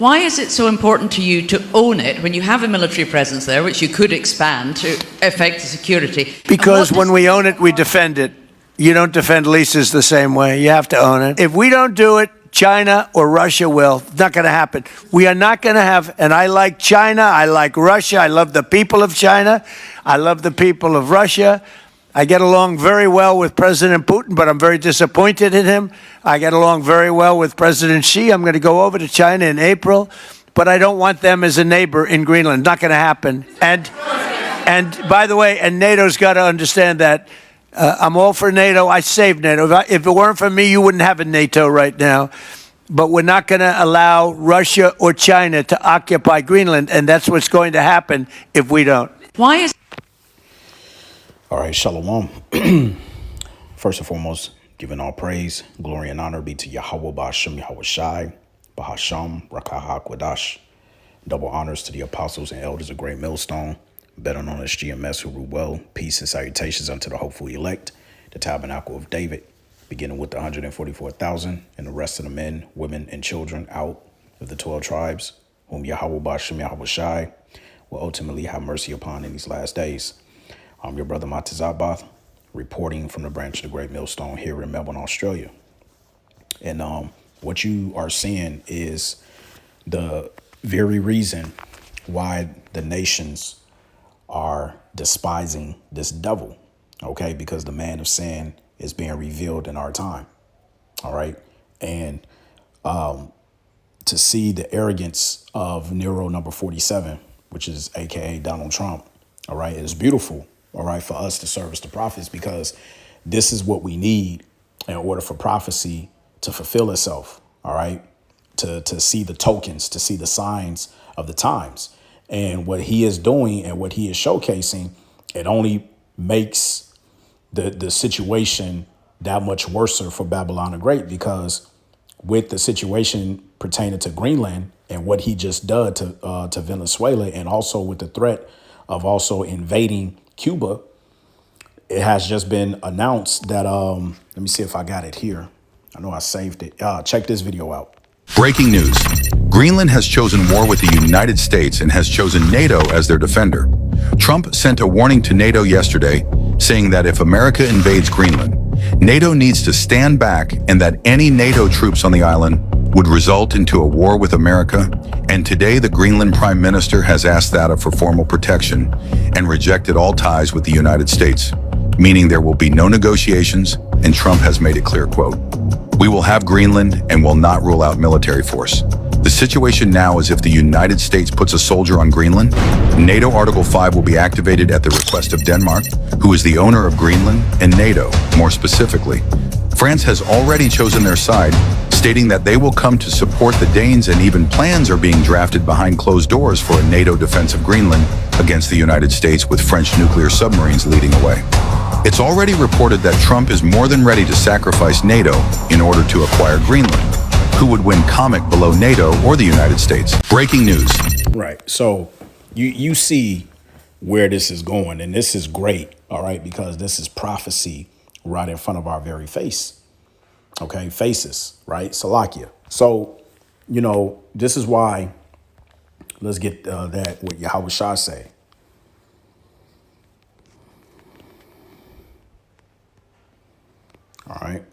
Why is it so important to you to own it when you have a military presence there, which you could expand to affect the security? Because when we own it, we defend it. You don't defend leases the same way. You have to own it. If we don't do it, China or Russia will. It's not going to happen. We are not going to have, and I like China, I like Russia, I love the people of China, I love the people of Russia. I get along very well with President Putin, but I'm very disappointed in him. I get along very well with President Xi. I'm going to go over to China in April, but I don't want them as a neighbor in Greenland. Not going to happen. And by the way, and NATO's got to understand that. I'm all for NATO. I saved NATO. If it weren't for me, you wouldn't have a NATO right now. But we're not going to allow Russia or China to occupy Greenland, and that's what's going to happen if we don't. Why is... All right, shalom. First and foremost, giving all praise, glory, and honor be to Yahweh Ba'ashem Yahweh Shai, Bahasham, Rakah HaKwadash. Double honors to the apostles and elders of Great Millstone, better known as GMS, who rule well. Peace and salutations unto the hopeful elect, the tabernacle of David, beginning with the 144,000 and the rest of the men, women, and children out of the 12 tribes, whom Yahweh Ba'ashem Yahweh Shai will ultimately have mercy upon in these last days. I'm your brother Matazabath, reporting from the branch of the Great Millstone here in Melbourne, Australia. And what you are seeing is the very reason why the nations are despising this devil, okay? Because the man of sin is being revealed in our time, all right? And to see the arrogance of Nero number 47, which is AKA Donald Trump, all right, is beautiful. All right, for us to service the prophets, because this is what we need in order for prophecy to fulfill itself. All right, to see the tokens, to see the signs of the times. And what he is doing and what he is showcasing, it only makes the situation that much worse for Babylon the Great, because with the situation pertaining to Greenland and what he just did to Venezuela, and also with the threat of also invading Cuba, it has just been announced that, let me see if I got it here. I know I saved it. Check this video out. Breaking news. Greenland has chosen war with the United States and has chosen NATO as their defender. Trump sent a warning to NATO yesterday, saying that if America invades Greenland, NATO needs to stand back, and that any NATO troops on the island would result into a war with America. And today, the Greenland Prime Minister has asked that for formal protection and rejected all ties with the United States, meaning there will be no negotiations, and Trump has made it clear, quote, "We will have Greenland and will not rule out military force. The situation now is if the United States puts a soldier on Greenland, NATO Article 5 will be activated at the request of Denmark, who is the owner of Greenland, and NATO, more specifically. France has already chosen their side, stating that they will come to support the Danes, and even plans are being drafted behind closed doors for a NATO defense of Greenland against the United States, with French nuclear submarines leading away. It's already reported that Trump is more than ready to sacrifice NATO in order to acquire Greenland. Who would win comic below NATO or the United States? Breaking news. Right. So you see where this is going, and this is great, all right, because this is prophecy right in front of our very face. Okay, faces, right? Salakia. So, you know, this is why, let's get that, what Yahweh Shah say. All right.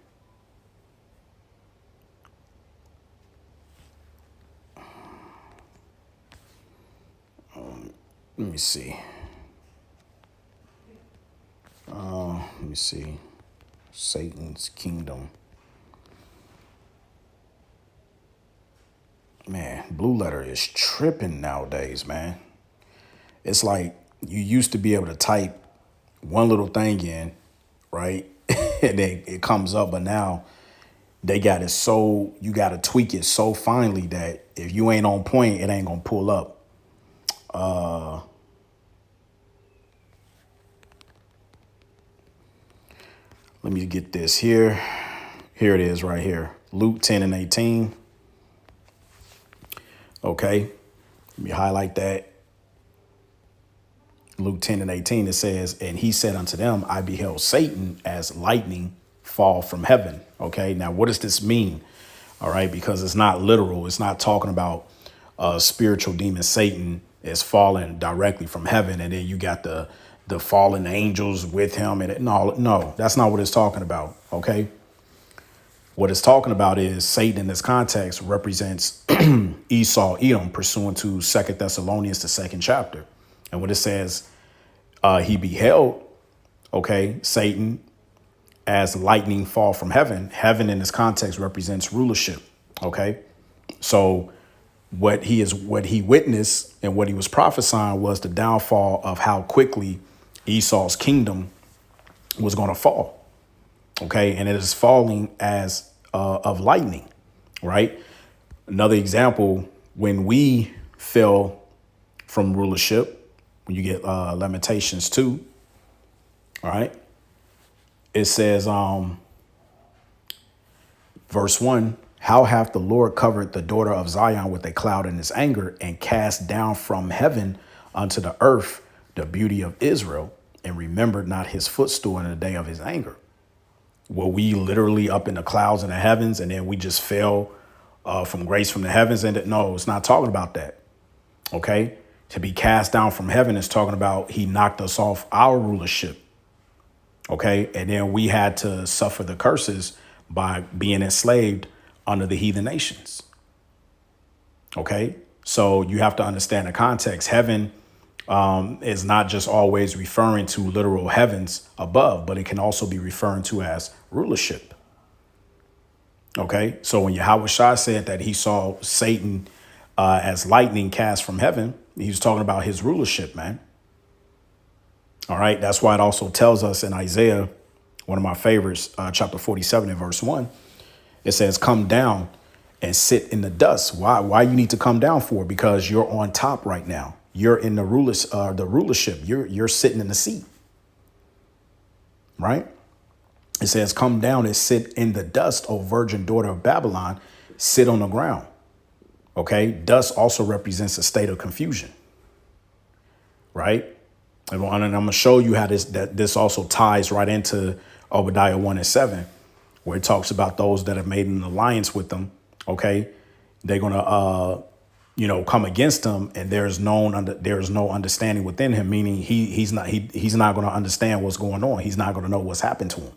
Let me see. Let me see. Satan's kingdom. Man, Blue Letter is tripping nowadays, man. It's like you used to be able to type one little thing in, right? And then it comes up, but now they got it so, you got to tweak it so finely that if you ain't on point, it ain't going to pull up. Let me get this here. Here it is right here. Luke 10 and 18. Okay. Let me highlight that. Luke 10 and 18, it says, "And he said unto them, I beheld Satan as lightning fall from heaven." Okay. Now, what does this mean? All right. Because it's not literal. It's not talking about spiritual demon Satan is falling directly from heaven, and then you got the fallen angels with him. And no, that's not what it's talking about. Okay. What it's talking about is Satan in this context represents Esau, Edom, pursuant to 2 Thessalonians, the 2nd chapter. And when it says he beheld, okay, Satan as lightning fall from heaven, heaven in this context represents rulership. Okay. So what he witnessed and what he was prophesying was the downfall of how quickly Esau's kingdom was going to fall. Okay. And it is falling as of lightning. Right. Another example, when we fell from rulership, when you get Lamentations 2. All right. It says, verse 1, how hath the Lord covered the daughter of Zion with a cloud in his anger, and cast down from heaven unto the earth the beauty of Israel, and remembered not his footstool in the day of his anger. Were we literally up in the clouds in the heavens, and then we just fell from grace from the heavens? And no, it's not talking about that. Okay. To be cast down from heaven is talking about he knocked us off our rulership. Okay. And then we had to suffer the curses by being enslaved under the heathen nations. Okay. So you have to understand the context. Heaven is not just always referring to literal heavens above, but it can also be referring to as rulership. Okay. So when Yahweh Shai said that he saw Satan as lightning cast from heaven, he was talking about his rulership, man. All right. That's why it also tells us in Isaiah, one of my favorites, chapter 47 and verse 1, it says, come down and sit in the dust. Why you need to come down for? Because you're on top right now. You're in the rulership. You're sitting in the seat. Right. It says, come down and sit in the dust, O virgin daughter of Babylon, sit on the ground. OK, dust also represents a state of confusion. Right. And I'm going to show you how this also ties right into Obadiah 1 and 7, where it talks about those that have made an alliance with them. OK, they're going to, come against him. And there is no understanding within him, meaning he's not going to understand what's going on. He's not going to know what's happened to him.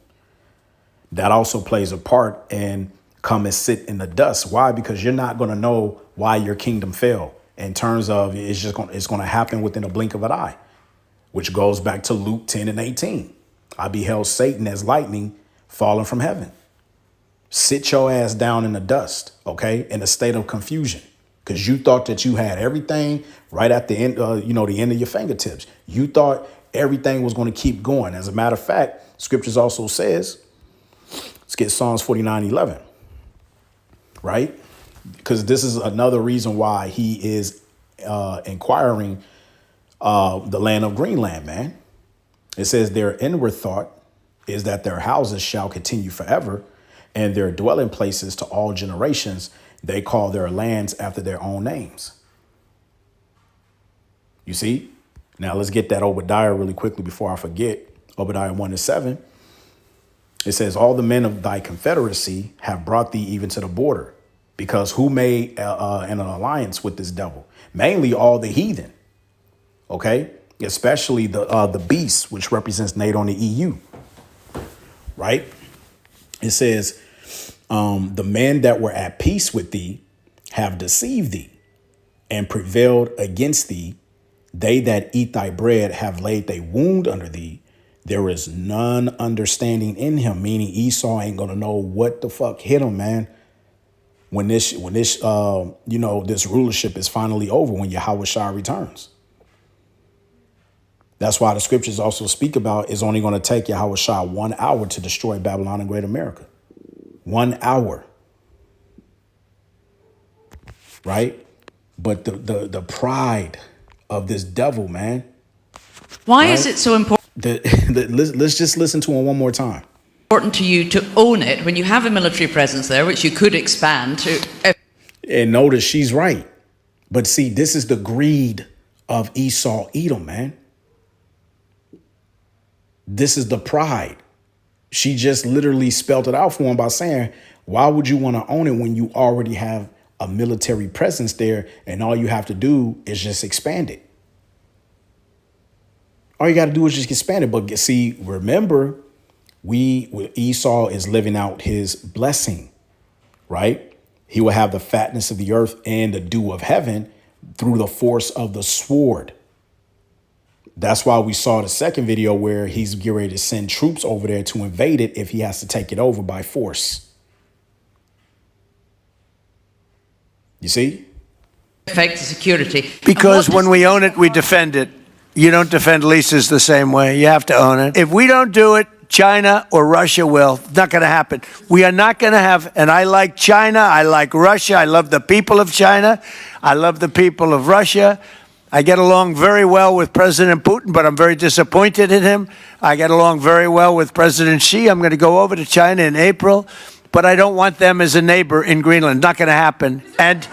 That also plays a part in come and sit in the dust. Why? Because you're not going to know why your kingdom fell in terms of it's going to happen within a blink of an eye, which goes back to Luke 10 and 18. I beheld Satan as lightning falling from heaven. Sit your ass down in the dust, okay, in a state of confusion, because you thought that you had everything right at the end, the end of your fingertips. You thought everything was going to keep going. As a matter of fact, scriptures also says, let's get Psalms 49:11, right? Because this is another reason why he is inquiring the land of Greenland, man. It says their inward thought is that their houses shall continue forever, and their dwelling places to all generations. They call their lands after their own names. You see? Now let's get that Obadiah really quickly before I forget. Obadiah 1 and 7. It says, all the men of thy confederacy have brought thee even to the border, because who made an alliance with this devil? Mainly all the heathen. OK, especially the beast, which represents NATO and the EU. Right. It says the men that were at peace with thee have deceived thee and prevailed against thee. They that eat thy bread have laid their wound under thee. There is none understanding in him, meaning Esau ain't going to know what the fuck hit him, man. When this rulership is finally over, when Yahweh Shai returns. That's why the scriptures also speak about it's only going to take Yahweh Shai 1 hour to destroy Babylon and Great America. 1 hour. Right. But the pride of this devil, man. Why is it so important? Let's just listen to him one more time. Important to you to own it when you have a military presence there, which you could expand to. And notice she's right. But see, this is the greed of Esau, Edom, man. This is the pride. She just literally spelled it out for him by saying, why would you want to own it when you already have a military presence there, and all you have to do is just expand it. All you got to do is just expand it. But see, remember, Esau is living out his blessing, right? He will have the fatness of the earth and the dew of heaven through the force of the sword. That's why we saw the second video where he's getting ready to send troops over there to invade it if he has to take it over by force. You see? Affect the security. Because when we own it, we defend it. You don't defend leases the same way. You have to own it. If we don't do it, China or Russia will. It's not going to happen. We are not going to have, and I like China, I like Russia, I love the people of China, I love the people of Russia. I get along very well with President Putin, but I'm very disappointed in him. I get along very well with President Xi. I'm going to go over to China in April, but I don't want them as a neighbor in Greenland. Not going to happen. And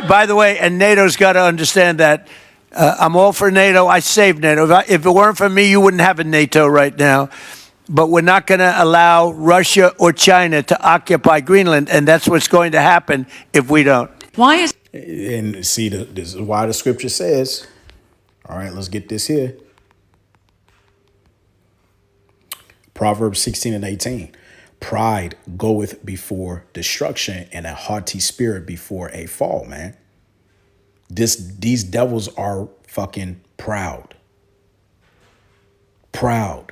by the way, and NATO's got to understand that. I'm all for NATO. I saved NATO. If it weren't for me, you wouldn't have a NATO right now. But we're not going to allow Russia or China to occupy Greenland, and that's what's going to happen if we don't. Why is And see, this is why the scripture says, all right, let's get this here. Proverbs 16:18. Pride goeth before destruction, and a haughty spirit before a fall, man. These devils are fucking proud. Proud.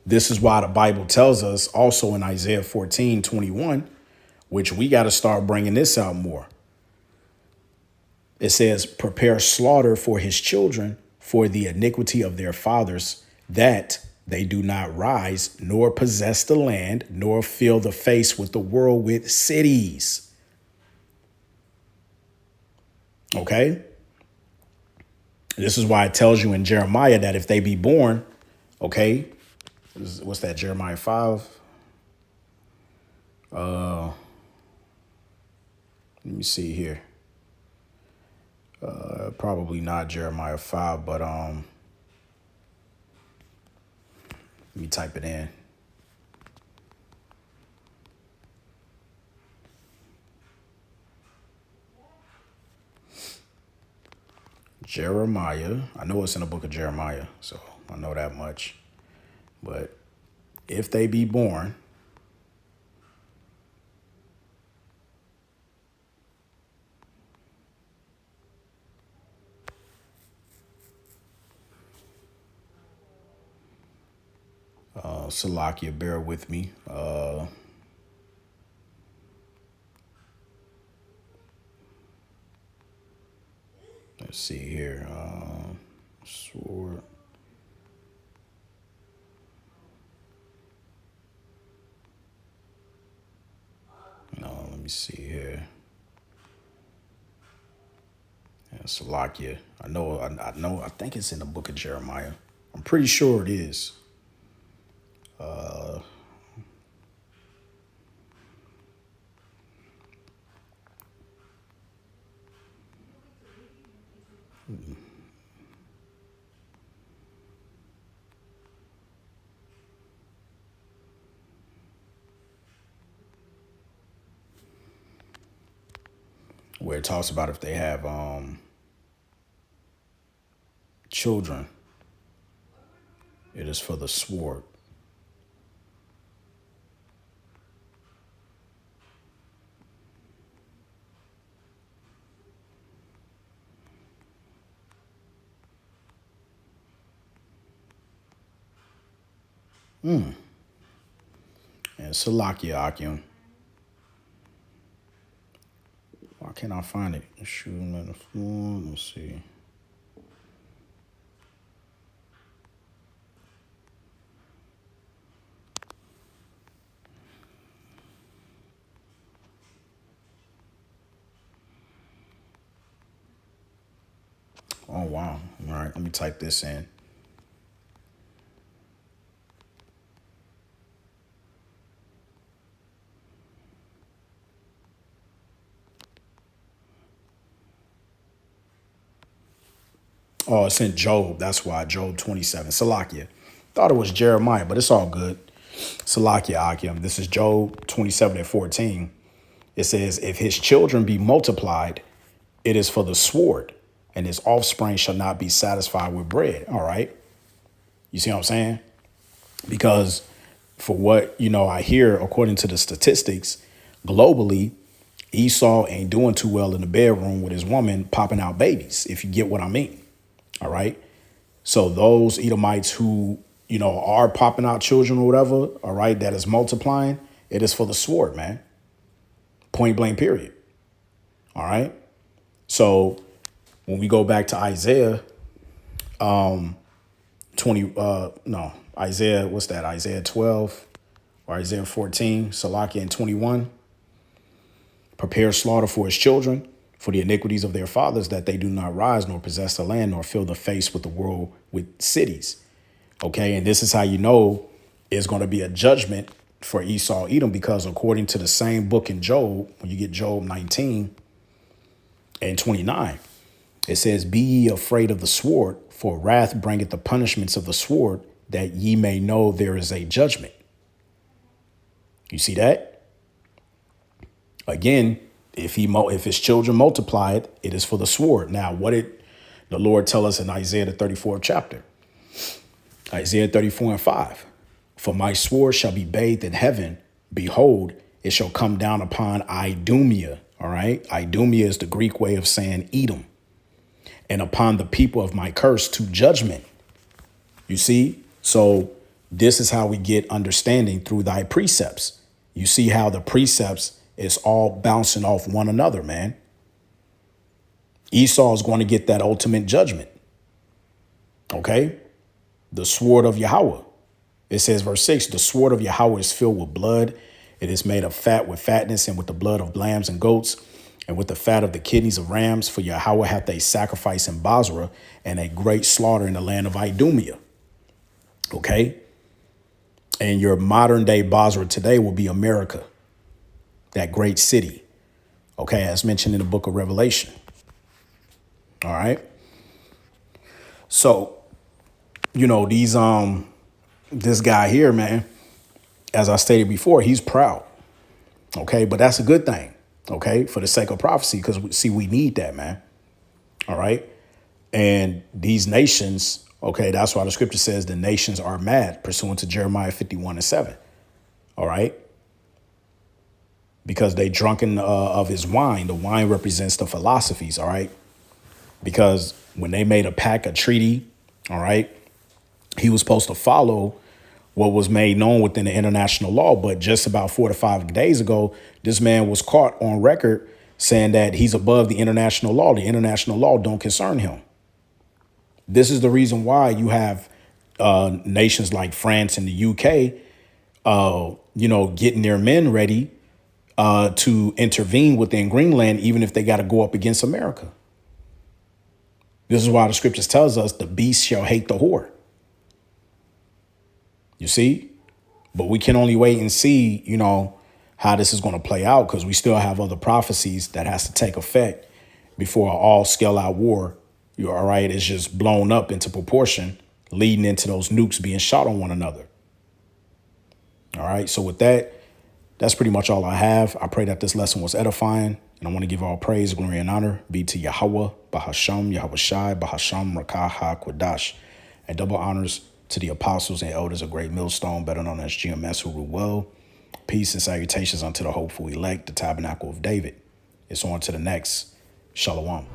This is why the Bible tells us also in Isaiah 14:21, which we got to start bringing this out more. It says, prepare slaughter for his children for the iniquity of their fathers, that they do not rise, nor possess the land, nor fill the face with the world with cities. Okay? This is why it tells you in Jeremiah that if they be born, okay, what's that, Jeremiah 5? Let me see here. Probably not Jeremiah 5, but let me type it in. Jeremiah. I know it's in the book of Jeremiah, so I know that much. But if they be born, Salakia, bear with me. Let's see here. Sword. No, let me see here. Yeah, Salakia. I know. I think it's in the book of Jeremiah. I'm pretty sure it is. Where it talks about if they have children, it is for the sword. And Salakia Akim. Why can't I find it? Shooting on the floor. Let's see. Oh, wow. All right, let me type this in. Oh, it's in Job. That's why. Job 27. Salakia. Thought it was Jeremiah, but it's all good. Salakia Akim. This is Job 27:14. It says, if his children be multiplied, it is for the sword, and his offspring shall not be satisfied with bread. All right. You see what I'm saying? Because for what, I hear, according to the statistics, globally, Esau ain't doing too well in the bedroom with his woman popping out babies, if you get what I mean. All right. So those Edomites who, are popping out children or whatever, all right, that is multiplying, it is for the sword, man. Point blank, period. All right. So when we go back to Isaiah, Isaiah, what's that? Isaiah 12 or Isaiah 14, Salakia and 21. Prepare slaughter for his children, for the iniquities of their fathers, that they do not rise nor possess the land, nor fill the face with the world with cities. Okay, and this is how you know it's going to be a judgment for Esau, Edom, because according to the same book in Job, when you get Job 19 and 29, it says, be ye afraid of the sword, for wrath bringeth the punishments of the sword, that ye may know there is a judgment. You see that? Again, if his children multiplied, it is for the sword. Now, what did the Lord tell us in Isaiah the 34th chapter? Isaiah 34:5. For my sword shall be bathed in heaven. Behold, it shall come down upon Idumea. All right. Idumea is the Greek way of saying Edom. And upon the people of my curse to judgment. You see? So this is how we get understanding through thy precepts. You see how the precepts is all bouncing off one another, man. Esau is going to get that ultimate judgment. Okay? The sword of Yahweh. It says, verse 6, the sword of Yahweh is filled with blood. It is made of fat with fatness, and with the blood of lambs and goats, and with the fat of the kidneys of rams. For Yahweh hath a sacrifice in Basra, and a great slaughter in the land of Idumea. Okay? And your modern day Basra today will be America. That great city, okay, as mentioned in the book of Revelation. All right. So, this guy here, man, as I stated before, he's proud. Okay. But that's a good thing. Okay. For the sake of prophecy, because we need that, man. All right. And these nations, okay, that's why the scripture says the nations are mad, pursuant to Jeremiah 51:7. All right. Because they drunken of his wine. The wine represents the philosophies, all right? Because when they made a treaty, all right, he was supposed to follow what was made known within the international law. But just about 4 to 5 days ago, this man was caught on record saying that he's above the international law. The international law don't concern him. This is the reason why you have nations like France and the UK, getting their men ready to intervene within Greenland, even if they got to go up against America. This is why the scriptures tells us the beast shall hate the whore. You see? But we can only wait and see, how this is going to play out, because we still have other prophecies that has to take effect before an all-scale out war, all right, is just blown up into proportion, leading into those nukes being shot on one another. All right. So with that, that's pretty much all I have. I pray that this lesson was edifying, and I want to give all praise, glory, and honor be to Yahweh, Bahasham, Yahweh Shai, Bahasham, Rakah, HaQuadash, and double honors to the apostles and elders of Great Millstone, better known as GMS, who rule well. Peace and salutations unto the hopeful elect, the tabernacle of David. It's on to the next. Shalom.